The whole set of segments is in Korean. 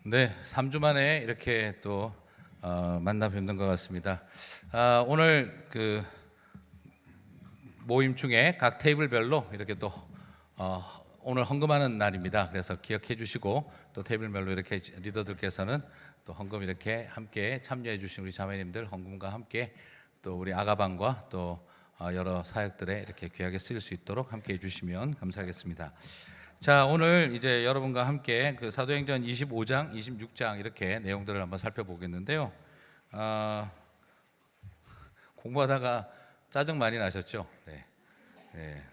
네, 3주 만에 이렇게 또 만나 뵙는 것 같습니다. 오늘 그 모임 중에 각 테이블별로 이렇게 또 오늘 헌금하는 날입니다. 그래서 기억해 주시고 또 테이블별로 이렇게 리더들께서는 또 헌금 이렇게 함께 참여해 주신 우리 자매님들 헌금과 함께 또 우리 아가방과 또 여러 사역들에 이렇게 귀하게 쓰일 수 있도록 함께 해주시면 감사하겠습니다. 자, 오늘 이제 여러분과 함께 그 사도행전 25장, 26장 이렇게 내용들을 한번 살펴보겠는데요. 공부하다가 짜증 많이 나셨죠? 네. 네.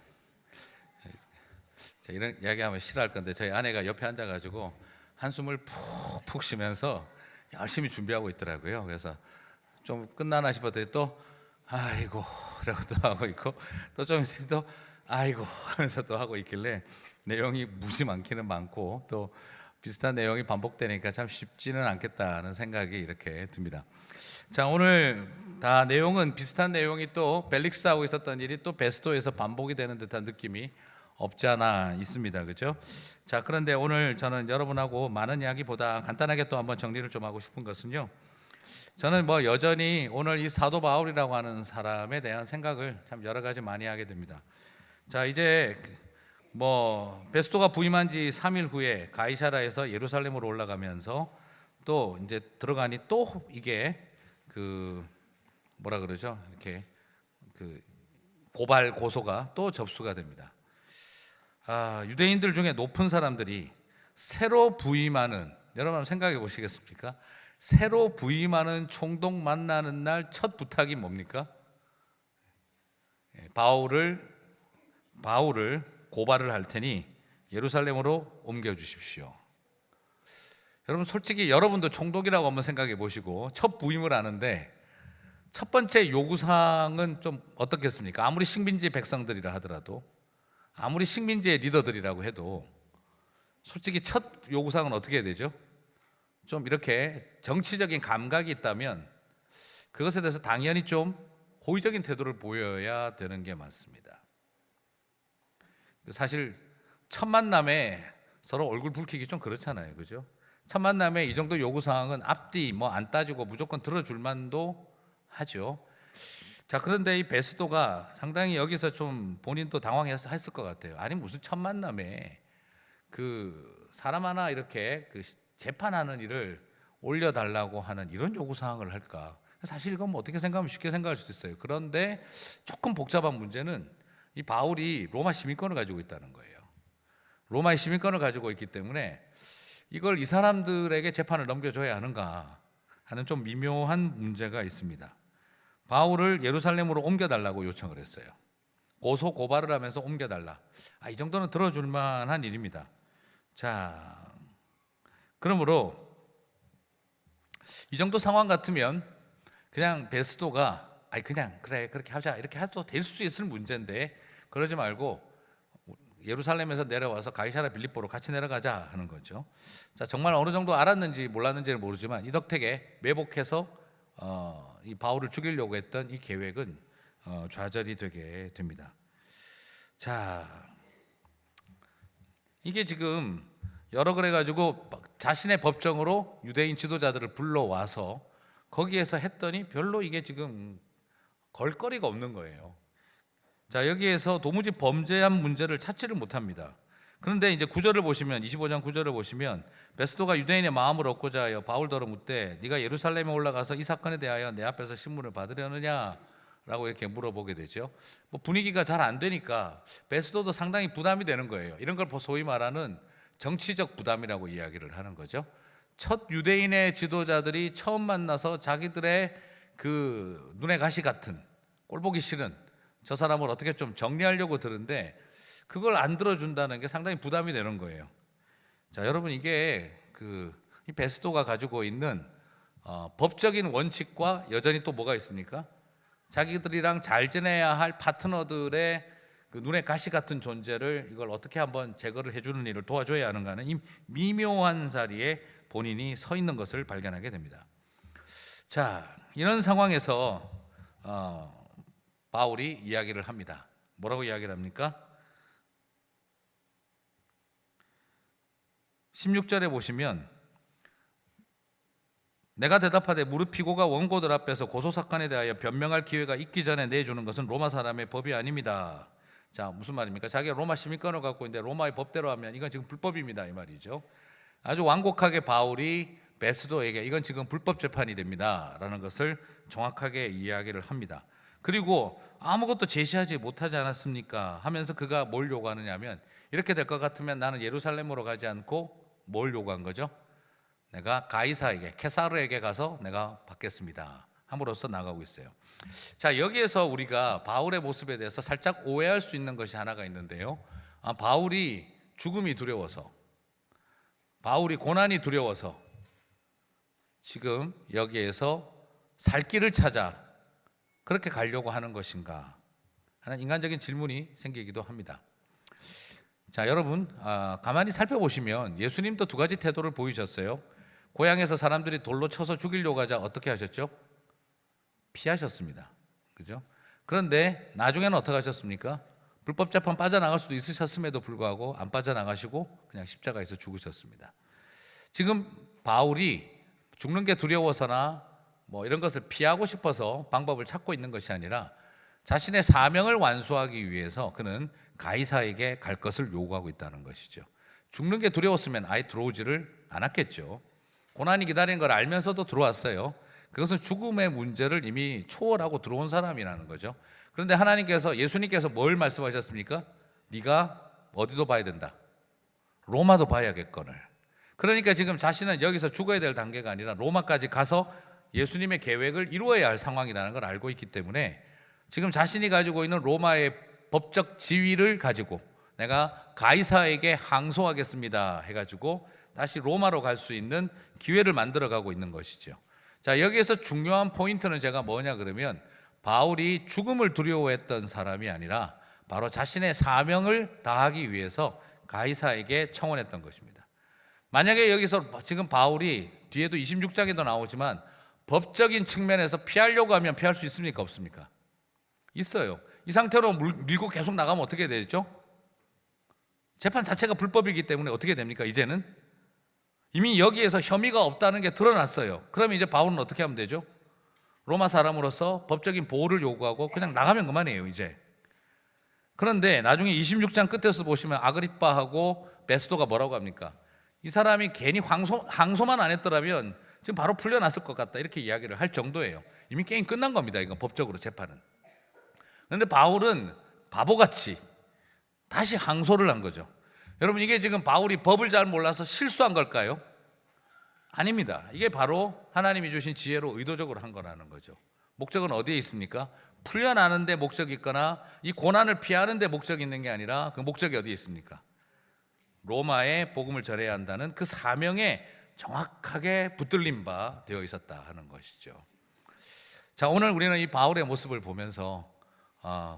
자, 이런 이야기하면 싫어할 건데 저희 아내가 옆에 앉아가지고 한숨을 푹푹 쉬면서 열심히 준비하고 있더라고요. 그래서 좀 끝나나 싶었더니 또 아이고 라고 또 하고 있고 또 좀 있으면 또 아이고 하면서 또 하고 있길래 내용이 무지 많기는 많고 또 비슷한 내용이 반복되니까 참 쉽지는 않겠다는 생각이 이렇게 듭니다. 자, 오늘 다 내용은 비슷한 내용이 또 벨릭스하고 있었던 일이 또 베스도에서 반복이 되는 듯한 느낌이 없지 않아 있습니다. 그렇죠? 자, 그런데 오늘 저는 여러분하고 많은 이야기보다 간단하게 또 한번 정리를 좀 하고 싶은 것은요, 저는 뭐 여전히 오늘 이 사도 바울이라고 하는 사람에 대한 생각을 참 여러 가지 많이 하게 됩니다. 자, 이제 뭐 베스도가 부임한 지 3일 후에 가이사라에서 예루살렘으로 올라가면서 또 이제 들어가니 또 이게 그 뭐라 그러죠? 이렇게 그 고발 고소가 또 접수가 됩니다. 유대인들 중에 높은 사람들이 새로 부임하는, 여러분 한번 생각해 보시겠습니까? 새로 부임하는 총독 만나는 날 첫 부탁이 뭡니까? 바울을 고발을 할 테니 예루살렘으로 옮겨 주십시오. 여러분 솔직히 여러분도 총독이라고 한번 생각해 보시고 첫 부임을 하는데 첫 번째 요구사항은 좀 어떻겠습니까? 아무리 식민지 백성들이라 하더라도, 아무리 식민지의 리더들이라고 해도 솔직히 첫 요구사항은 어떻게 해야 되죠? 좀 이렇게 정치적인 감각이 있다면 그것에 대해서 당연히 좀 호의적인 태도를 보여야 되는 게 맞습니다. 사실 첫 만남에 서로 얼굴 붉히기 좀 그렇잖아요, 그죠? 첫 만남에 이 정도 요구사항은 앞뒤 뭐 안 따지고 무조건 들어줄 만도 하죠. 자, 그런데 이 베스도가 상당히 여기서 좀 본인도 당황했을 것 같아요. 아니 무슨 첫 만남에 그 사람 하나 이렇게 그 재판하는 일을 올려달라고 하는 이런 요구사항을 할까? 사실 이건 뭐 어떻게 생각하면 쉽게 생각할 수도 있어요. 그런데 조금 복잡한 문제는 이 바울이 로마 시민권을 가지고 있다는 거예요. 로마의 시민권을 가지고 있기 때문에 이걸 이 사람들에게 재판을 넘겨줘야 하는가 하는 좀 미묘한 문제가 있습니다. 바울을 예루살렘으로 옮겨달라고 요청을 했어요. 고소 고발을 하면서 옮겨달라. 이 정도는 들어줄 만한 일입니다. 자, 그러므로 이 정도 상황 같으면 그냥 베스도가 그냥 그래 그렇게 하자 이렇게 해도 될 수 있을 문제인데 그러지 말고 예루살렘에서 내려와서 가이사랴 빌립보로 같이 내려가자 하는 거죠. 자, 정말 어느 정도 알았는지 몰랐는지는 모르지만 이 덕택에 매복해서 이 바울을 죽이려고 했던 이 계획은 좌절이 되게 됩니다. 자, 이게 지금 여러 그래가지고 자신의 법정으로 유대인 지도자들을 불러와서 거기에서 했더니 별로 이게 지금 걸거리가 없는 거예요. 자, 여기에서 도무지 범죄한 문제를 찾지를 못합니다. 그런데 이제 9절을 보시면 25장 9절을 보시면 베스도가 유대인의 마음을 얻고자 하여 바울더러 묻되 네가 예루살렘에 올라가서 이 사건에 대하여 내 앞에서 신문을 받으려느냐 라고 이렇게 물어보게 되죠. 뭐 분위기가 잘 안 되니까 베스도도 상당히 부담이 되는 거예요. 이런 걸 소위 말하는 정치적 부담이라고 이야기를 하는 거죠. 첫 유대인의 지도자들이 처음 만나서 자기들의 그 눈에 가시 같은 꼴 보기 싫은 저 사람을 어떻게 좀 정리하려고 드는데 그걸 안 들어준다는 게 상당히 부담이 되는 거예요. 자, 여러분 이게 이 베스도가 가지고 있는 법적인 원칙과 여전히 또 뭐가 있습니까? 자기들이랑 잘 지내야 할 파트너들의 그 눈에 가시 같은 존재를 이걸 어떻게 한번 제거를 해주는 일을 도와줘야 하는가 하는 이 미묘한 자리에 본인이 서 있는 것을 발견하게 됩니다. 자, 이런 상황에서 바울이 이야기를 합니다. 뭐라고 이야기를 합니까? 16절에 보시면 내가 대답하되 무릇 피고가 원고들 앞에서 고소사건에 대하여 변명할 기회가 있기 전에 내주는 것은 로마 사람의 법이 아닙니다. 자, 무슨 말입니까? 자기가 로마 시민권을 갖고 있는데 로마의 법대로 하면 이건 지금 불법입니다, 이 말이죠. 아주 완곡하게 바울이 베스도에게 이건 지금 불법 재판이 됩니다 라는 것을 정확하게 이야기를 합니다. 그리고 아무것도 제시하지 못하지 않았습니까 하면서 그가 뭘 요구하느냐 하면, 이렇게 될 것 같으면 나는 예루살렘으로 가지 않고 뭘 요구한 거죠? 내가 가이사에게, 케사르에게 가서 내가 받겠습니다 함으로써 나가고 있어요. 자, 여기에서 우리가 바울의 모습에 대해서 살짝 오해할 수 있는 것이 하나가 있는데요. 바울이 죽음이 두려워서, 바울이 고난이 두려워서 지금 여기에서 살 길을 찾아 그렇게 가려고 하는 것인가 하는 인간적인 질문이 생기기도 합니다. 자, 여러분, 가만히 살펴보시면 예수님도 두 가지 태도를 보이셨어요. 고향에서 사람들이 돌로 쳐서 죽이려고 하자 어떻게 하셨죠? 피하셨습니다. 그죠? 그런데 나중에는 어떻게 하셨습니까? 불법 재판 빠져나갈 수도 있으셨음에도 불구하고 안 빠져나가시고 그냥 십자가에서 죽으셨습니다. 지금 바울이 죽는 게 두려워서나 뭐 이런 것을 피하고 싶어서 방법을 찾고 있는 것이 아니라 자신의 사명을 완수하기 위해서 그는 가이사에게 갈 것을 요구하고 있다는 것이죠. 죽는 게 두려웠으면 아예 들어오지를 않았겠죠. 고난이 기다리는 걸 알면서도 들어왔어요. 그것은 죽음의 문제를 이미 초월하고 들어온 사람이라는 거죠. 그런데 하나님께서, 예수님께서 뭘 말씀하셨습니까? 네가 어디도 봐야 된다, 로마도 봐야겠거늘. 그러니까 지금 자신은 여기서 죽어야 될 단계가 아니라 로마까지 가서 예수님의 계획을 이루어야 할 상황이라는 걸 알고 있기 때문에 지금 자신이 가지고 있는 로마의 법적 지위를 가지고 내가 가이사에게 항소하겠습니다 해가지고 다시 로마로 갈 수 있는 기회를 만들어가고 있는 것이죠. 자, 여기에서 중요한 포인트는 제가 뭐냐 그러면, 바울이 죽음을 두려워했던 사람이 아니라 바로 자신의 사명을 다하기 위해서 가이사에게 청원했던 것입니다. 만약에 여기서 지금 바울이 뒤에도 26장에도 나오지만 법적인 측면에서 피하려고 하면 피할 수 있습니까? 없습니까? 있어요. 이 상태로 밀고 계속 나가면 어떻게 되죠? 재판 자체가 불법이기 때문에 어떻게 됩니까? 이제는 이미 여기에서 혐의가 없다는 게 드러났어요. 그러면 이제 바울은 어떻게 하면 되죠? 로마 사람으로서 법적인 보호를 요구하고 그냥 나가면 그만이에요, 이제. 그런데 나중에 26장 끝에서 보시면 아그리빠하고 베스도가 뭐라고 합니까? 이 사람이 괜히 항소만 안 했더라면 지금 바로 풀려났을 것 같다, 이렇게 이야기를 할 정도예요. 이미 게임 끝난 겁니다, 이건 법적으로 재판은. 그런데 바울은 바보같이 다시 항소를 한 거죠. 여러분, 이게 지금 바울이 법을 잘 몰라서 실수한 걸까요? 아닙니다. 이게 바로 하나님이 주신 지혜로 의도적으로 한 거라는 거죠. 목적은 어디에 있습니까? 풀려나는 데 목적이 있거나 이 고난을 피하는 데 목적이 있는 게 아니라 그 목적이 어디에 있습니까? 로마에 복음을 전해야 한다는 그 사명에 정확하게 붙들린 바 되어 있었다 하는 것이죠. 자, 오늘 우리는 이 바울의 모습을 보면서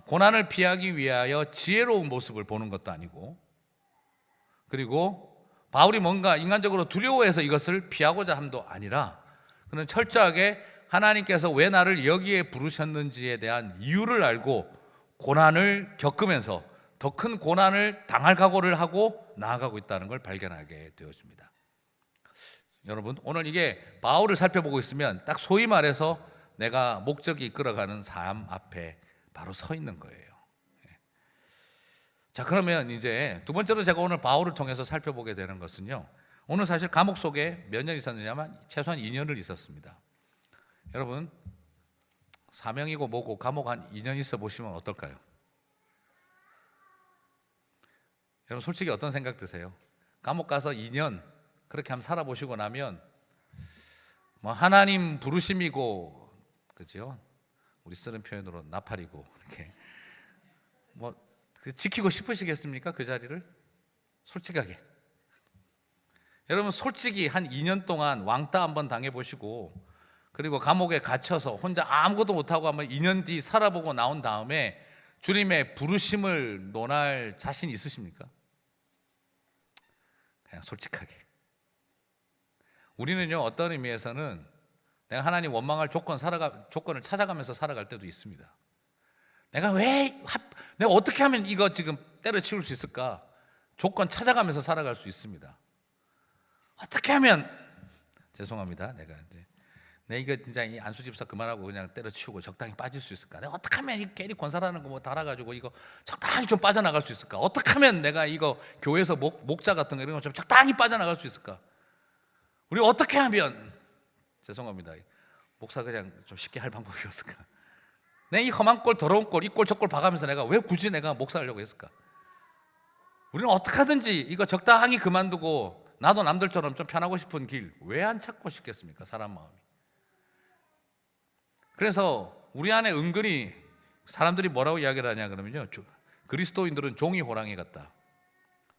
고난을 피하기 위하여 지혜로운 모습을 보는 것도 아니고, 그리고 바울이 뭔가 인간적으로 두려워해서 이것을 피하고자 함도 아니라 그는 철저하게 하나님께서 왜 나를 여기에 부르셨는지에 대한 이유를 알고 고난을 겪으면서 더 큰 고난을 당할 각오를 하고 나아가고 있다는 걸 발견하게 되어집니다. 여러분, 오늘 이게 바울을 살펴보고 있으면 딱 소위 말해서 내가 목적이 이끌어가는 삶 앞에 바로 서 있는 거예요. 자, 그러면 이제 두 번째로 제가 오늘 바울을 통해서 살펴보게 되는 것은요, 오늘 사실 감옥 속에 몇 년 있었느냐면 최소한 2년을 있었습니다. 여러분, 사명이고 뭐고 감옥 한 2년 있어 보시면 어떨까요? 여러분, 솔직히 어떤 생각 드세요? 감옥 가서 2년 그렇게 한번 살아보시고 나면 뭐 하나님 부르심이고, 그죠? 우리 쓰는 표현으로 나팔이고, 이렇게 뭐 지키고 싶으시겠습니까? 그 자리를? 솔직하게. 여러분, 솔직히 한 2년 동안 왕따 한번 당해보시고, 그리고 감옥에 갇혀서 혼자 아무것도 못하고 한번 2년 뒤 살아보고 나온 다음에 주님의 부르심을 논할 자신 있으십니까? 그냥 솔직하게. 우리는요, 어떤 의미에서는 내가 하나님 원망할 조건을 찾아가면서 살아갈 때도 있습니다. 내가 어떻게 하면 이거 지금 때려치울 수 있을까? 조건 찾아가면서 살아갈 수 있습니다. 어떻게 하면, 죄송합니다, 내가 이제 내 이거 진짜 이 안수 집사 그만하고 그냥 때려치우고 적당히 빠질 수 있을까? 내가 어떻게 하면 이 괜히 권사라는 거 뭐 달아가지고 이거 적당히 좀 빠져나갈 수 있을까? 어떻게 하면 내가 이거 교회에서 목자 같은 거 이런 거 좀 적당히 빠져나갈 수 있을까? 우리 어떻게 하면, 죄송합니다, 목사 그냥 좀 쉽게 할 방법이 없을까? 내 이 험한 꼴 더러운 꼴 이 꼴 저 꼴 봐가면서 내가 왜 굳이 내가 목사하려고 했을까? 우리는 어떻게 하든지 이거 적당히 그만두고 나도 남들처럼 좀 편하고 싶은 길 왜 안 찾고 싶겠습니까? 사람 마음이. 그래서 우리 안에 은근히 사람들이 뭐라고 이야기를 하냐 그러면요, 그리스도인들은 종이 호랑이 같다.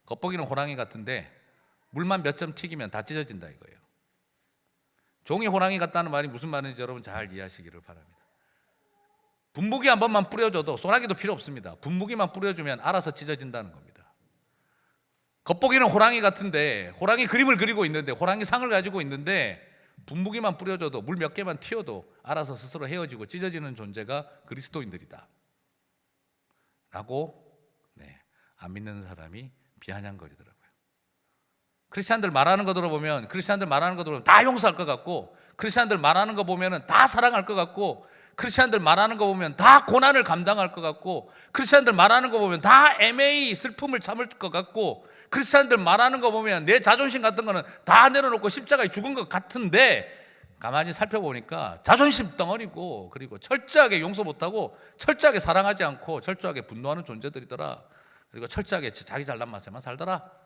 겉보기는 호랑이 같은데 물만 몇 점 튀기면 다 찢어진다 이거예요. 종이 호랑이 같다는 말이 무슨 말인지 여러분 잘 이해하시기를 바랍니다. 분무기 한 번만 뿌려줘도, 소나기도 필요 없습니다. 분무기만 뿌려주면 알아서 찢어진다는 겁니다. 겉보기는 호랑이 같은데, 호랑이 그림을 그리고 있는데, 호랑이 상을 가지고 있는데 분무기만 뿌려줘도, 물 몇 개만 튀어도 알아서 스스로 헤어지고 찢어지는 존재가 그리스도인들이다 라고 안 믿는 사람이 비아냥거리더라고요. 크리스찬들 말하는 거 들어보면 다 용서할 것 같고, 크리스찬들 말하는 거 보면 다 사랑할 것 같고, 크리스찬들 말하는 거 보면 다 고난을 감당할 것 같고, 크리스찬들 말하는 거 보면 다 애매히 슬픔을 참을 것 같고, 크리스찬들 말하는 거 보면 내 자존심 같은 거는 다 내려놓고 십자가에 죽은 것 같은데, 가만히 살펴보니까 자존심 덩어리고, 그리고 철저하게 용서 못하고, 철저하게 사랑하지 않고, 철저하게 분노하는 존재들이더라. 그리고 철저하게 자기 잘난 맛에만 살더라.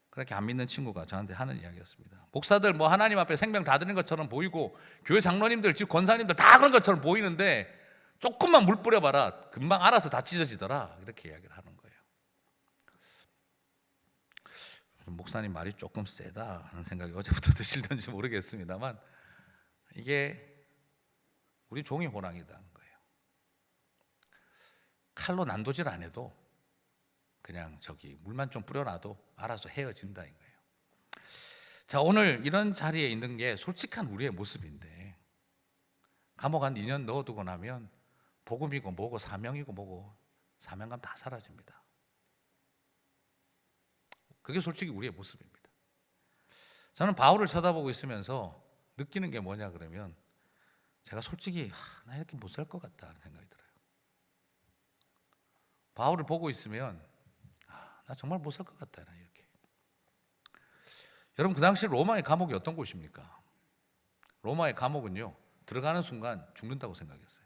그렇게 안 믿는 친구가 저한테 하는 이야기였습니다. 목사들 뭐 하나님 앞에 생명 다 드린 것처럼 보이고, 교회 장로님들, 집 권사님들 다 그런 것처럼 보이는데 조금만 물 뿌려봐라 금방 알아서 다 찢어지더라, 이렇게 이야기를 하는 거예요. 목사님 말이 조금 세다 하는 생각이 어제부터 드실는지 모르겠습니다만, 이게 우리 종이 호랑이다는 거예요. 칼로 난도질 안 해도 그냥 물만 좀 뿌려놔도 알아서 헤어진다는 거예요. 자, 오늘 이런 자리에 있는 게 솔직한 우리의 모습인데, 감옥 한 2년 넣어두고 나면 복음이고 뭐고 사명이고 뭐고 사명감 다 사라집니다. 그게 솔직히 우리의 모습입니다. 저는 바울을 쳐다보고 있으면서 느끼는 게 뭐냐 그러면, 제가 솔직히 나 이렇게 못 살 것 같다 하는 생각이 들어요. 바울을 보고 있으면 나 정말 못 살 것 같다 이렇게. 여러분, 그 당시 로마의 감옥이 어떤 곳입니까? 로마의 감옥은요, 들어가는 순간 죽는다고 생각했어요.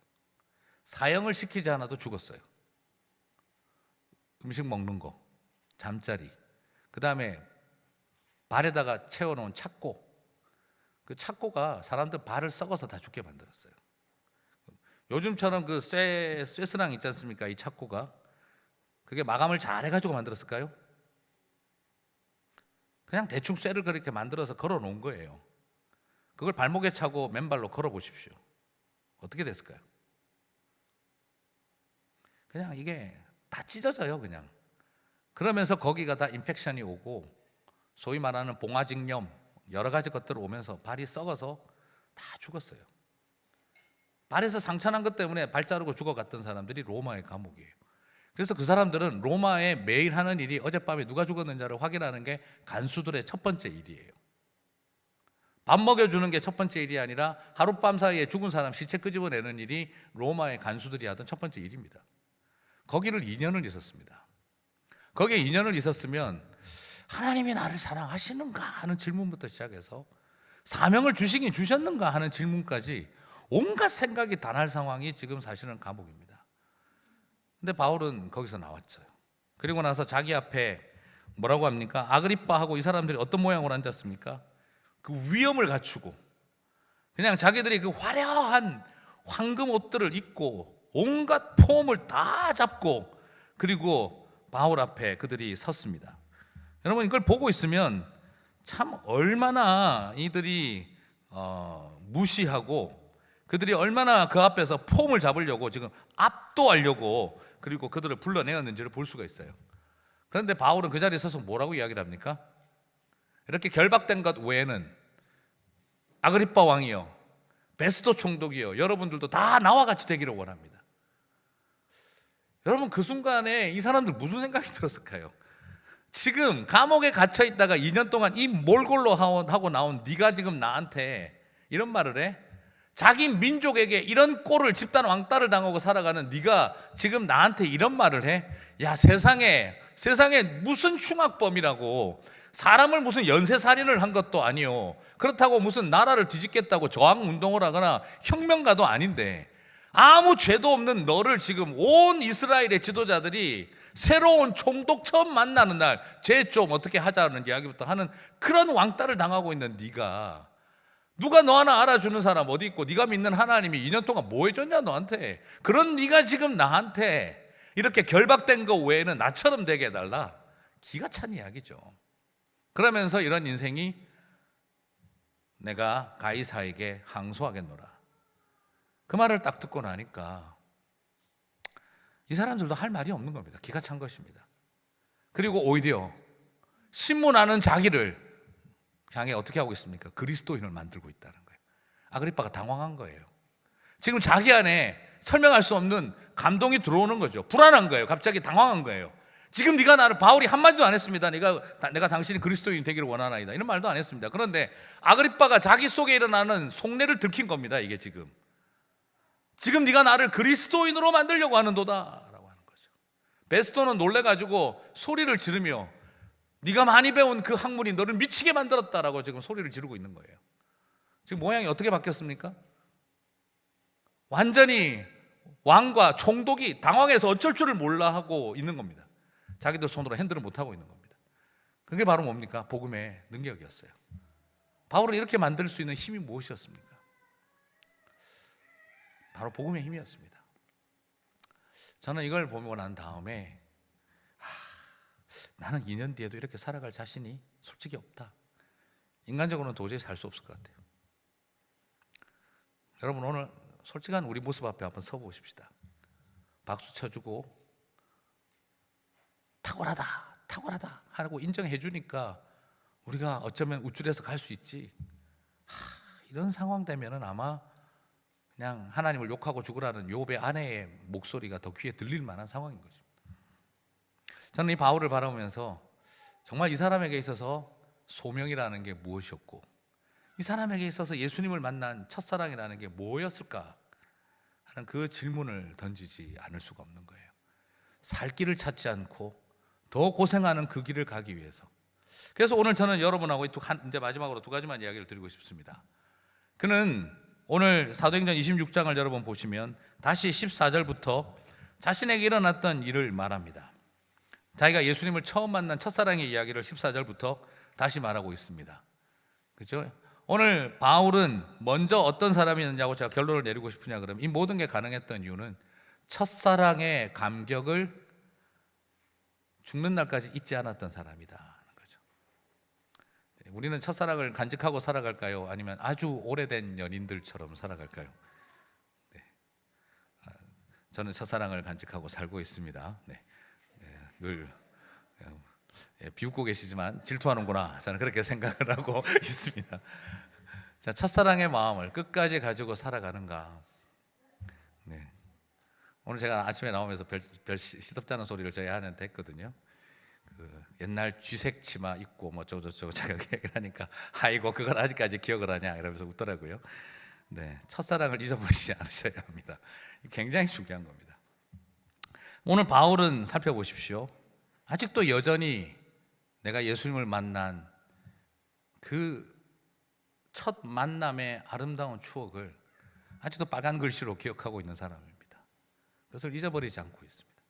사형을 시키지 않아도 죽었어요. 음식 먹는 거, 잠자리, 그 다음에 발에다가 채워놓은 착고, 그 착고가 사람들 발을 썩어서 다 죽게 만들었어요. 요즘처럼 그 쇠스랑 있지 않습니까? 이 착고가 그게 마감을 잘 해가지고 만들었을까요? 그냥 대충 쇠를 그렇게 만들어서 걸어 놓은 거예요. 그걸 발목에 차고 맨발로 걸어 보십시오. 어떻게 됐을까요? 그냥 이게 다 찢어져요, 그냥. 그러면서 거기가 다 인펙션이 오고, 소위 말하는 봉화직염, 여러 가지 것들 오면서 발이 썩어서 다 죽었어요. 발에서 상처난 것 때문에 발 자르고 죽어갔던 사람들이 로마의 감옥이에요. 그래서 그 사람들은 로마에 매일 하는 일이 어젯밤에 누가 죽었는지를 확인하는 게 간수들의 첫 번째 일이에요. 밥 먹여주는 게 첫 번째 일이 아니라 하룻밤 사이에 죽은 사람 시체 끄집어내는 일이 로마의 간수들이 하던 첫 번째 일입니다. 거기를 2년을 있었습니다. 거기에 2년을 있었으면 하나님이 나를 사랑하시는가 하는 질문부터 시작해서 사명을 주시긴 주셨는가 하는 질문까지 온갖 생각이 다 날 상황이 지금 사실은 감옥입니다. 근데 바울은 거기서 나왔어요. 그리고 나서 자기 앞에 뭐라고 합니까? 아그리빠하고 이 사람들이 어떤 모양으로 앉았습니까? 그 위엄을 갖추고 그냥 자기들이 그 화려한 황금 옷들을 입고 온갖 폼을 다 잡고, 그리고 바울 앞에 그들이 섰습니다. 여러분, 이걸 보고 있으면 참 얼마나 이들이 무시하고, 그들이 얼마나 그 앞에서 폼을 잡으려고 지금 압도하려고 그리고 그들을 불러내었는지를 볼 수가 있어요. 그런데 바울은 그 자리에 서서 뭐라고 이야기를 합니까? 이렇게 결박된 것 외에는 아그리빠 왕이요, 베스토 총독이요, 여러분들도 다 나와 같이 되기를 원합니다. 여러분, 그 순간에 이 사람들 무슨 생각이 들었을까요? 지금 감옥에 갇혀 있다가 2년 동안 이 몰골로 하고 나온 네가 지금 나한테 이런 말을 해? 자기 민족에게 이런 꼴을 집단 왕따를 당하고 살아가는 네가 지금 나한테 이런 말을 해? 야, 세상에 무슨 흉악범이라고, 사람을 무슨 연쇄살인을 한 것도 아니요, 그렇다고 무슨 나라를 뒤집겠다고 저항운동을 하거나 혁명가도 아닌데 아무 죄도 없는 너를 지금 온 이스라엘의 지도자들이 새로운 총독 처음 만나는 날 쟤 좀 어떻게 하자는 이야기부터 하는 그런 왕따를 당하고 있는 네가, 누가 너 하나 알아주는 사람 어디 있고 네가 믿는 하나님이 2년 동안 뭐 해줬냐 너한테. 그런 네가 지금 나한테 이렇게 결박된 거 외에는 나처럼 되게 해달라. 기가 찬 이야기죠. 그러면서 이런 인생이 내가 가이사에게 항소하겠노라, 그 말을 딱 듣고 나니까 이 사람들도 할 말이 없는 겁니다. 기가 찬 것입니다. 그리고 오히려 신문하는 자기를 향해 어떻게 하고 있습니까? 그리스도인을 만들고 있다는 거예요. 아그리빠가 당황한 거예요. 지금 자기 안에 설명할 수 없는 감동이 들어오는 거죠. 불안한 거예요. 갑자기 당황한 거예요. 지금 네가 나를, 바울이 한마디도 안 했습니다. 내가 당신이 그리스도인 되기를 원하나이다, 이런 말도 안 했습니다. 그런데 아그리빠가 자기 속에 일어나는 속내를 들킨 겁니다. 이게 지금 네가 나를 그리스도인으로 만들려고 하는도다 라고 하는 거죠. 베스토는 놀래가지고 소리를 지르며 네가 많이 배운 그 학문이 너를 미치게 만들었다라고 지금 소리를 지르고 있는 거예요. 지금 모양이 어떻게 바뀌었습니까? 완전히 왕과 총독이 당황해서 어쩔 줄을 몰라 하고 있는 겁니다. 자기들 손으로 핸들을 못하고 있는 겁니다. 그게 바로 뭡니까? 복음의 능력이었어요. 바울을 이렇게 만들 수 있는 힘이 무엇이었습니까? 바로 복음의 힘이었습니다. 저는 이걸 보고 난 다음에 나는 2년 뒤에도 이렇게 살아갈 자신이 솔직히 없다. 인간적으로는 도저히 살 수 없을 것 같아요. 여러분, 오늘 솔직한 우리 모습 앞에 한번 서보십시다. 박수 쳐주고 탁월하다 하고 인정해 주니까 우리가 어쩌면 우쭐해서 갈 수 있지, 이런 상황 되면은 아마 그냥 하나님을 욕하고 죽으라는 욥의 아내의 목소리가 더 귀에 들릴 만한 상황인 거죠. 저는 이 바울을 바라보면서 정말 이 사람에게 있어서 소명이라는 게 무엇이었고, 이 사람에게 있어서 예수님을 만난 첫사랑이라는 게 뭐였을까 하는 그 질문을 던지지 않을 수가 없는 거예요. 살 길을 찾지 않고 더 고생하는 그 길을 가기 위해서. 그래서 오늘 저는 여러분하고 이제 마지막으로 두 가지만 이야기를 드리고 싶습니다. 그는 오늘 사도행전 26장을 여러분 보시면 다시 14절부터 자신에게 일어났던 일을 말합니다. 자기가 예수님을 처음 만난 첫사랑의 이야기를 14절부터 다시 말하고 있습니다. 그렇죠? 오늘 바울은 먼저 어떤 사람이었냐고 제가 결론을 내리고 싶으냐 그러면, 이 모든 게 가능했던 이유는 첫사랑의 감격을 죽는 날까지 잊지 않았던 사람이다 하는 거죠. 우리는 첫사랑을 간직하고 살아갈까요? 아니면 아주 오래된 연인들처럼 살아갈까요? 저는 첫사랑을 간직하고 살고 있습니다. 늘 비웃고 계시지만 질투하는구나, 저는 그렇게 생각을 하고 있습니다. 자, 첫사랑의 마음을 끝까지 가지고 살아가는가. 오늘 제가 아침에 나오면서 별 시덥지 않은 소리를 저희 아내한테 했거든요. 그 옛날 쥐색 치마 입고 뭐 저거 제가 얘기를 하니까 아이고 그걸 아직까지 기억을 하냐 이러면서 웃더라고요. 첫사랑을 잊어버리지 않으셔야 합니다. 굉장히 중요한 겁니다. 오늘 바울은 살펴보십시오. 아직도 여전히 내가 예수님을 만난 그 첫 만남의 아름다운 추억을 아직도 빨간 글씨로 기억하고 있는 사람입니다. 그것을 잊어버리지 않고 있습니다.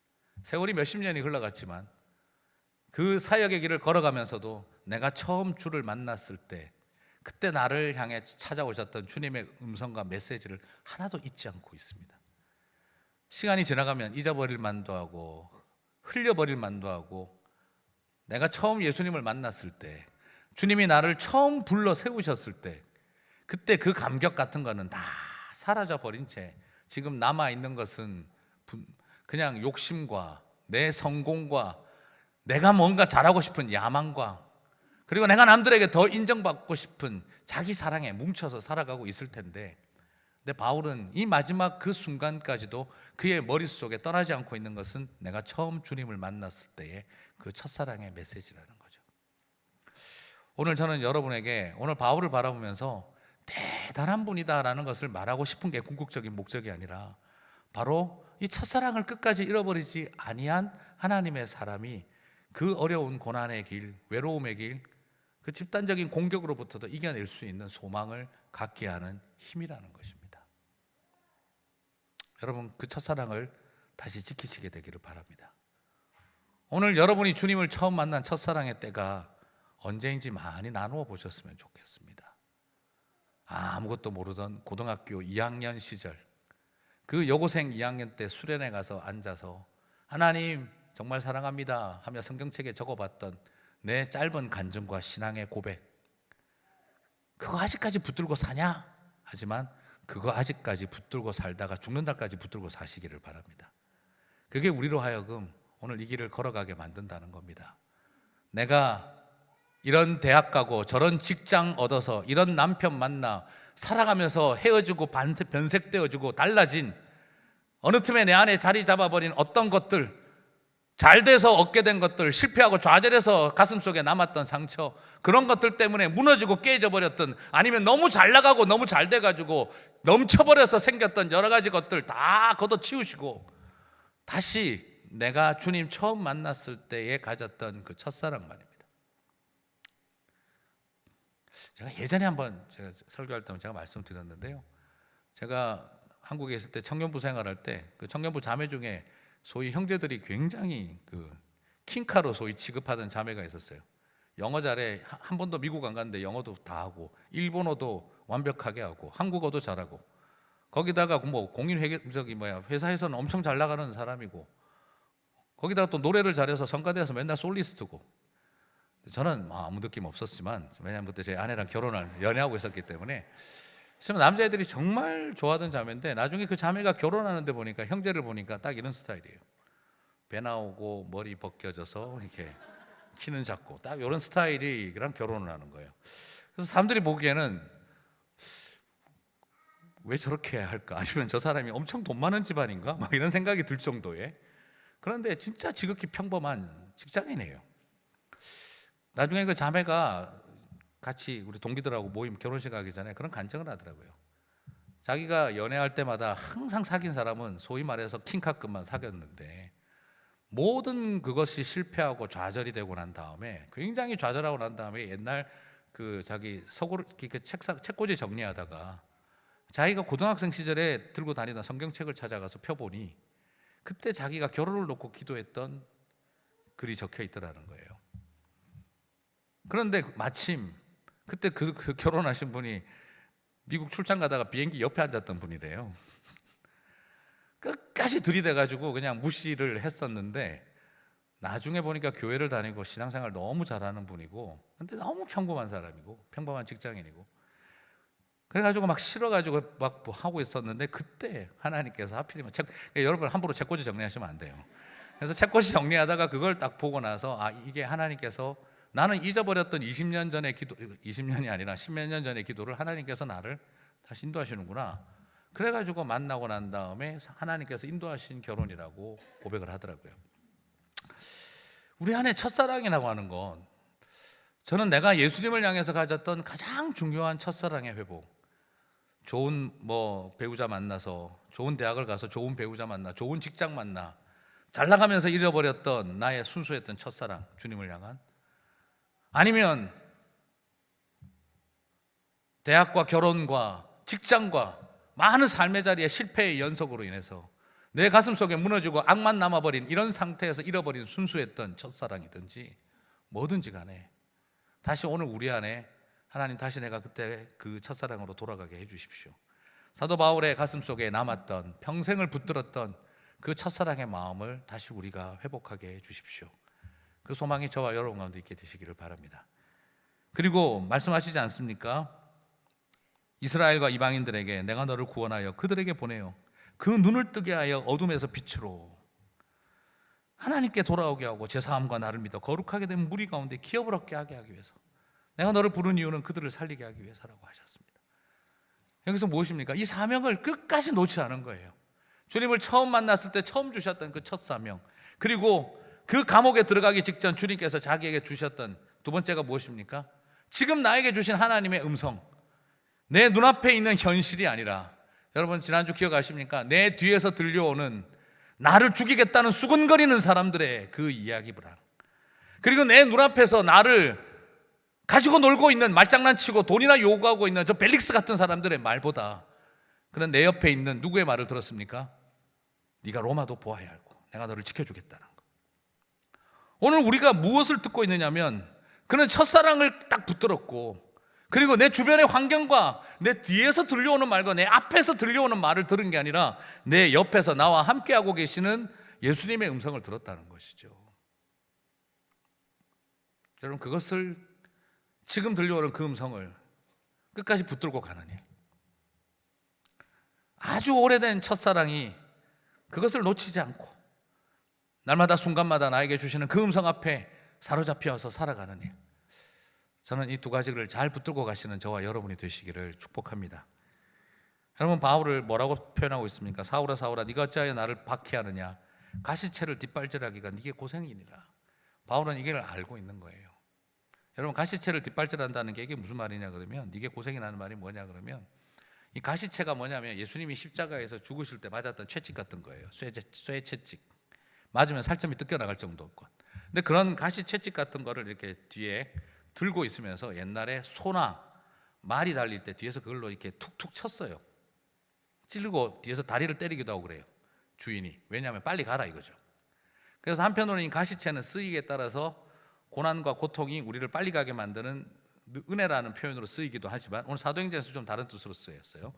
세월이 몇십 년이 흘러갔지만 그 사역의 길을 걸어가면서도 내가 처음 주를 만났을 때 그때 나를 향해 찾아오셨던 주님의 음성과 메시지를 하나도 잊지 않고 있습니다. 시간이 지나가면 잊어버릴 만도 하고 흘려버릴 만도 하고, 내가 처음 예수님을 만났을 때, 주님이 나를 처음 불러 세우셨을 때, 그때 그 감격 같은 거는 다 사라져 버린 채 지금 남아있는 것은 그냥 욕심과 내 성공과 내가 뭔가 잘하고 싶은 야망과, 그리고 내가 남들에게 더 인정받고 싶은 자기 사랑에 뭉쳐서 살아가고 있을 텐데, 근데 바울은 이 마지막 그 순간까지도 그의 머릿속에 떠나지 않고 있는 것은 내가 처음 주님을 만났을 때의 그 첫사랑의 메시지라는 거죠. 오늘 저는 여러분에게 오늘 바울을 바라보면서 대단한 분이다라는 것을 말하고 싶은 게 궁극적인 목적이 아니라 바로 이 첫사랑을 끝까지 잃어버리지 아니한 하나님의 사람이 그 어려운 고난의 길, 외로움의 길, 그 집단적인 공격으로부터도 이겨낼 수 있는 소망을 갖게 하는 힘이라는 것입니다. 여러분, 그 첫사랑을 다시 지키시게 되기를 바랍니다. 오늘 여러분이 주님을 처음 만난 첫사랑의 때가 언제인지 많이 나누어 보셨으면 좋겠습니다. 아무것도 모르던 고등학교 2학년 시절, 그 여고생 2학년 때 수련회 가서 앉아서 하나님 정말 사랑합니다 하며 성경책에 적어봤던 내 짧은 간증과 신앙의 고백, 그거 아직까지 붙들고 사냐? 하지만 그거 아직까지 붙들고 살다가 죽는 날까지 붙들고 사시기를 바랍니다. 그게 우리로 하여금 오늘 이 길을 걸어가게 만든다는 겁니다. 내가 이런 대학 가고 저런 직장 얻어서 이런 남편 만나 살아가면서 헤어지고 변색되어지고 달라진, 어느 틈에 내 안에 자리 잡아버린 어떤 것들, 잘 돼서 얻게 된 것들, 실패하고 좌절해서 가슴속에 남았던 상처, 그런 것들 때문에 무너지고 깨져버렸던, 아니면 너무 잘 나가고 너무 잘 돼가지고 넘쳐버려서 생겼던 여러 가지 것들 다 걷어치우시고 다시 내가 주님 처음 만났을 때에 가졌던 그 첫사랑 말입니다. 제가 예전에 한번 제가 설교할 때 제가 말씀드렸는데요, 제가 한국에 있을 때 청년부 생활할 때 그 청년부 자매 중에 소위 형제들이 굉장히 그 킹카로 소위 취급하던 자매가 있었어요. 영어 잘해. 한 번도 미국 안 갔는데 영어도 다 하고, 일본어도 완벽하게 하고, 한국어도 잘하고, 거기다가 뭐 회사에서는 엄청 잘 나가는 사람이고, 거기다가 또 노래를 잘해서 성가대에서 맨날 솔리스트고. 저는 아무 느낌 없었지만, 왜냐하면 그때 제 아내랑 연애하고 있었기 때문에 지금 남자애들이 정말 좋아하던 자매인데, 나중에 그 자매가 결혼하는데 보니까, 형제를 보니까 딱 이런 스타일이에요. 배 나오고 머리 벗겨져서 이렇게 키는 작고, 딱 이런 스타일이랑 결혼을 하는 거예요. 그래서 사람들이 보기에는 왜 저렇게 할까? 아니면 저 사람이 엄청 돈 많은 집안인가? 막 이런 생각이 들 정도의, 그런데 진짜 지극히 평범한 직장인이에요. 나중에 그 자매가 같이 우리 동기들하고 모임 결혼식 가기 전에 그런 간증을 하더라고요. 자기가 연애할 때마다 항상 사귄 사람은 소위 말해서 킹카급만 사귀었는데, 모든 그것이 실패하고 좌절이 되고 난 다음에, 굉장히 좌절하고 난 다음에 옛날 그 자기 서고를 책꽂이 정리하다가 자기가 고등학생 시절에 들고 다니던 성경책을 찾아가서 펴보니 그때 자기가 결혼을 놓고 기도했던 글이 적혀 있더라는 거예요. 그런데 마침 그때 그 결혼하신 분이 미국 출장 가다가 비행기 옆에 앉았던 분이래요. 끝까지 들이대가지고 그냥 무시를 했었는데, 나중에 보니까 교회를 다니고 신앙생활 너무 잘하는 분이고, 근데 너무 평범한 사람이고, 평범한 직장인이고, 그래가지고 막 싫어가지고 막 뭐 하고 있었는데, 그때 하나님께서 하필이면 여러분 함부로 책꽂이 정리하시면 안 돼요. 그래서 책꽂이 정리하다가 그걸 딱 보고 나서, 이게 하나님께서 나는 잊어버렸던 20년 전의 기도, 20년이 아니라 10몇 년 전의 기도를 하나님께서 나를 다시 인도하시는구나. 그래가지고 만나고 난 다음에 하나님께서 인도하신 결혼이라고 고백을 하더라고요. 우리 안에 첫사랑이라고 하는 건, 저는 내가 예수님을 향해서 가졌던 가장 중요한 첫사랑의 회복, 좋은 배우자 만나서, 좋은 대학을 가서 좋은 배우자 만나, 좋은 직장 만나, 잘 나가면서 잃어버렸던 나의 순수했던 첫사랑, 주님을 향한, 아니면 대학과 결혼과 직장과 많은 삶의 자리에 실패의 연속으로 인해서 내 가슴 속에 무너지고 악만 남아버린 이런 상태에서 잃어버린 순수했던 첫사랑이든지 뭐든지 간에, 다시 오늘 우리 안에 하나님 다시 내가 그때 그 첫사랑으로 돌아가게 해주십시오. 사도 바울의 가슴 속에 남았던, 평생을 붙들었던 그 첫사랑의 마음을 다시 우리가 회복하게 해주십시오. 그 소망이 저와 여러분 가운데 있게 되시기를 바랍니다. 그리고 말씀하시지 않습니까? 이스라엘과 이방인들에게 내가 너를 구원하여 그들에게 보내요. 그 눈을 뜨게 하여 어둠에서 빛으로 하나님께 돌아오게 하고 제사함과 나를 믿어 거룩하게 된 무리 가운데 기업을 얻게 하게 하기 위해서 내가 너를 부른 이유는 그들을 살리게 하기 위해서라고 하셨습니다. 여기서 무엇입니까? 이 사명을 끝까지 놓지 않은 거예요. 주님을 처음 만났을 때 처음 주셨던 그 첫 사명, 그리고 그 감옥에 들어가기 직전 주님께서 자기에게 주셨던 두 번째가 무엇입니까? 지금 나에게 주신 하나님의 음성, 내 눈앞에 있는 현실이 아니라, 여러분 지난주 기억하십니까? 내 뒤에서 들려오는 나를 죽이겠다는 수근거리는 사람들의 그 이야기보다, 그리고 내 눈앞에서 나를 가지고 놀고 있는, 말장난치고 돈이나 요구하고 있는 저 벨릭스 같은 사람들의 말보다, 그는 내 옆에 있는 누구의 말을 들었습니까? 네가 로마도 보아야 알고 내가 너를 지켜주겠다는 거. 오늘 우리가 무엇을 듣고 있느냐면, 그는 첫사랑을 딱 붙들었고, 그리고 내 주변의 환경과 내 뒤에서 들려오는 말과 내 앞에서 들려오는 말을 들은 게 아니라 내 옆에서 나와 함께하고 계시는 예수님의 음성을 들었다는 것이죠. 여러분, 그것을, 지금 들려오는 그 음성을 끝까지 붙들고 가느니, 아주 오래된 첫사랑이 그것을 놓치지 않고 날마다 순간마다 나에게 주시는 그 음성 앞에 사로잡혀서 살아가느니, 저는 이 두 가지를 잘 붙들고 가시는 저와 여러분이 되시기를 축복합니다. 여러분, 바울을 뭐라고 표현하고 있습니까? 사울아 사울아 네가 어찌하여 나를 박해하느냐, 가시채를 뒷발질하기가 네게 고생이니라. 바울은 이걸 알고 있는 거예요. 여러분, 가시채를 뒷발질한다는 게 이게 무슨 말이냐 그러면, 네게 고생이라는 말이 뭐냐 그러면, 이 가시채가 뭐냐면 예수님이 십자가에서 죽으실 때 맞았던 채찍 같은 거예요. 쇠 채찍. 맞으면 살점이 뜯겨나갈 정도였고, 근데 그런 가시 채찍 같은 거를 이렇게 뒤에 들고 있으면서 옛날에 소나 말이 달릴 때 뒤에서 그걸로 이렇게 툭툭 쳤어요. 찌르고 뒤에서 다리를 때리기도 하고 그래요, 주인이. 왜냐하면 빨리 가라 이거죠. 그래서 한편으로는 이 가시채는 쓰이기에 따라서 고난과 고통이 우리를 빨리 가게 만드는 은혜라는 표현으로 쓰이기도 하지만, 오늘 사도행전에서 좀 다른 뜻으로 쓰였어요.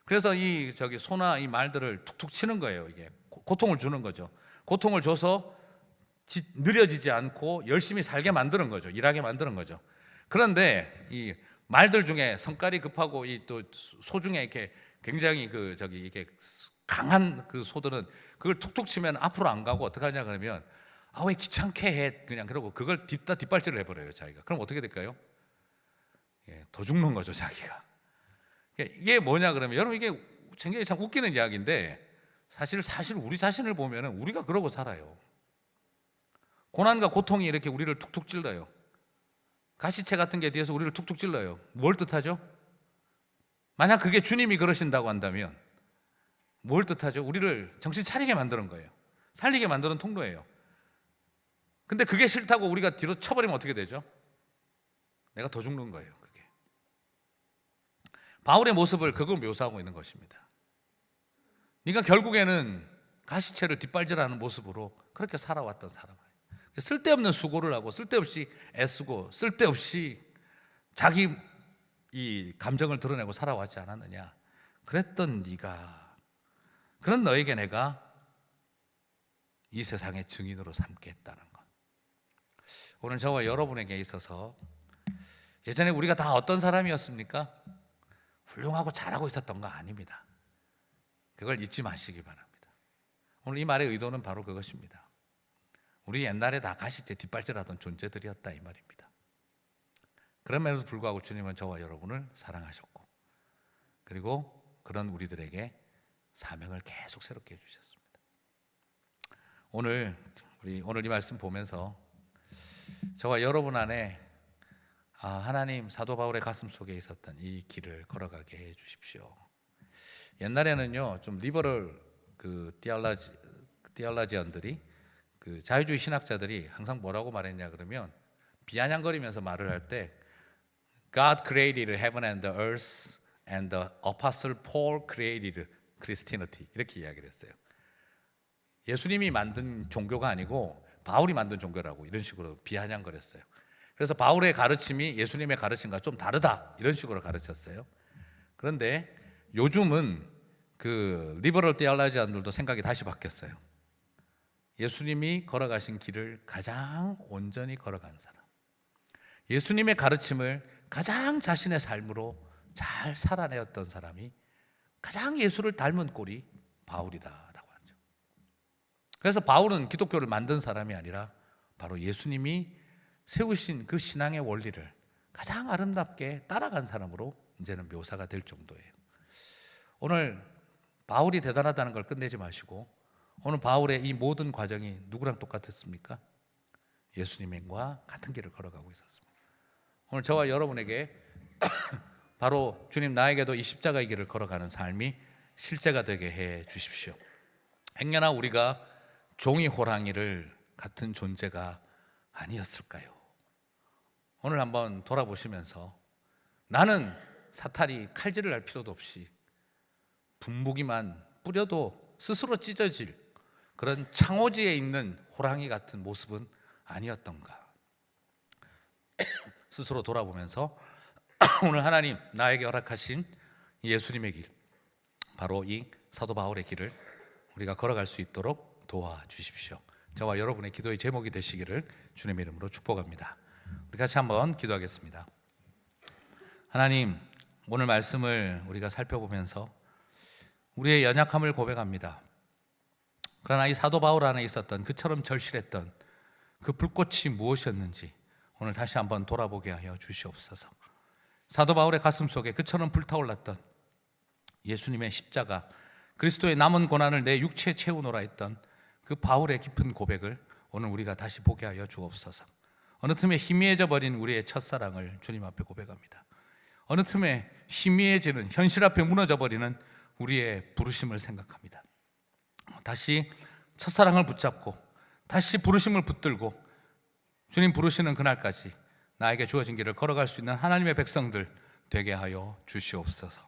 그래서 이 소나 이 말들을 툭툭 치는 거예요. 이게 고통을 주는 거죠. 고통을 줘서 느려지지 않고 열심히 살게 만드는 거죠. 일하게 만드는 거죠. 그런데 이 말들 중에 성깔이 급하고 이 또 소 중에 이렇게 굉장히 이게 강한 그 소들은 그걸 툭툭 치면 앞으로 안 가고 어떻게 하냐 그러면, 아 왜 귀찮게 해 그냥, 그러고 그걸 뒷발질을 해버려요 자기가. 그럼 어떻게 될까요? 더 죽는 거죠 자기가. 이게 뭐냐 그러면, 여러분 이게 굉장히 참 웃기는 이야기인데, 사실 우리 자신을 보면 우리가 그러고 살아요. 고난과 고통이 이렇게 우리를 툭툭 찔러요. 가시채 같은 게 뒤에서 우리를 툭툭 찔러요. 뭘 뜻하죠? 만약 그게 주님이 그러신다고 한다면 뭘 뜻하죠? 우리를 정신 차리게 만드는 거예요. 살리게 만드는 통로예요. 근데 그게 싫다고 우리가 뒤로 쳐버리면 어떻게 되죠? 내가 더 죽는 거예요. 그게 바울의 모습을 그걸 묘사하고 있는 것입니다. 네가 결국에는 가시채를 뒷발질하는 모습으로 그렇게 살아왔던 사람, 쓸데없는 수고를 하고 쓸데없이 애쓰고 쓸데없이 자기 이 감정을 드러내고 살아왔지 않았느냐. 그랬던 네가, 그런 너에게 내가 이 세상의 증인으로 삼겠다는 것. 오늘 저와 여러분에게 있어서, 예전에 우리가 다 어떤 사람이었습니까? 훌륭하고 잘하고 있었던 거 아닙니다. 그걸 잊지 마시기 바랍니다. 오늘 이 말의 의도는 바로 그것입니다. 우리 옛날에 다 가시채 뒷발질하던 존재들이었다 이 말입니다. 그럼에도 불구하고 주님은 저와 여러분을 사랑하셨고, 그리고 그런 우리들에게 사명을 계속 새롭게 해주셨습니다. 오늘 이 말씀 보면서 저와 여러분 안에 하나님, 사도 바울의 가슴 속에 있었던 이 길을 걸어가게 해 주십시오. 옛날에는요 좀 리버럴 디알라지언들이, 그 자유주의 신학자들이 항상 뭐라고 말했냐 그러면, 비아냥거리면서 말을 할 때 God created heaven and the earth and the apostle Paul created Christianity, 이렇게 이야기를 했어요. 예수님이 만든 종교가 아니고 바울이 만든 종교라고, 이런 식으로 비아냥거렸어요. 그래서 바울의 가르침이 예수님의 가르침과 좀 다르다, 이런 식으로 가르쳤어요. 그런데 요즘은 그 리버럴 디알라지안들도 생각이 다시 바뀌었어요. 예수님이 걸어가신 길을 가장 온전히 걸어간 사람, 예수님의 가르침을 가장 자신의 삶으로 잘 살아내었던 사람이 가장 예수를 닮은 꼴이 바울이다라고 하죠. 그래서 바울은 기독교를 만든 사람이 아니라 바로 예수님이 세우신 그 신앙의 원리를 가장 아름답게 따라간 사람으로 이제는 묘사가 될 정도예요. 오늘 바울이 대단하다는 걸 끝내지 마시고, 오늘 바울의 이 모든 과정이 누구랑 똑같았습니까? 예수님과 같은 길을 걸어가고 있었습니다. 오늘 저와 여러분에게 바로 주님 나에게도 이 십자가의 길을 걸어가는 삶이 실제가 되게 해 주십시오. 행여나 우리가 종이 호랑이를 같은 존재가 아니었을까요? 오늘 한번 돌아보시면서 나는 사탄이 칼질을 할 필요도 없이 분무기만 뿌려도 스스로 찢어질 그런 창호지에 있는 호랑이 같은 모습은 아니었던가? 스스로 돌아보면서 오늘 하나님 나에게 허락하신 예수님의 길, 바로 이 사도 바울의 길을 우리가 걸어갈 수 있도록 도와주십시오. 저와 여러분의 기도의 제목이 되시기를 주님의 이름으로 축복합니다. 우리 같이 한번 기도하겠습니다. 하나님, 오늘 말씀을 우리가 살펴보면서 우리의 연약함을 고백합니다. 그러나 이 사도 바울 안에 있었던 그처럼 절실했던 그 불꽃이 무엇이었는지 오늘 다시 한번 돌아보게 하여 주시옵소서. 사도 바울의 가슴 속에 그처럼 불타올랐던 예수님의 십자가, 그리스도의 남은 고난을 내 육체에 채우노라 했던 그 바울의 깊은 고백을 오늘 우리가 다시 보게 하여 주옵소서. 어느 틈에 희미해져 버린 우리의 첫사랑을 주님 앞에 고백합니다. 어느 틈에 희미해지는 현실 앞에 무너져 버리는 우리의 부르심을 생각합니다. 다시 첫사랑을 붙잡고 다시 부르심을 붙들고 주님 부르시는 그날까지 나에게 주어진 길을 걸어갈 수 있는 하나님의 백성들 되게 하여 주시옵소서.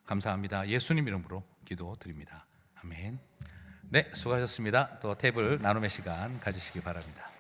감사합니다. 예수님 이름으로 기도드립니다. 아멘. 네, 수고하셨습니다. 또 탭을 나눔의 시간 가지시기 바랍니다.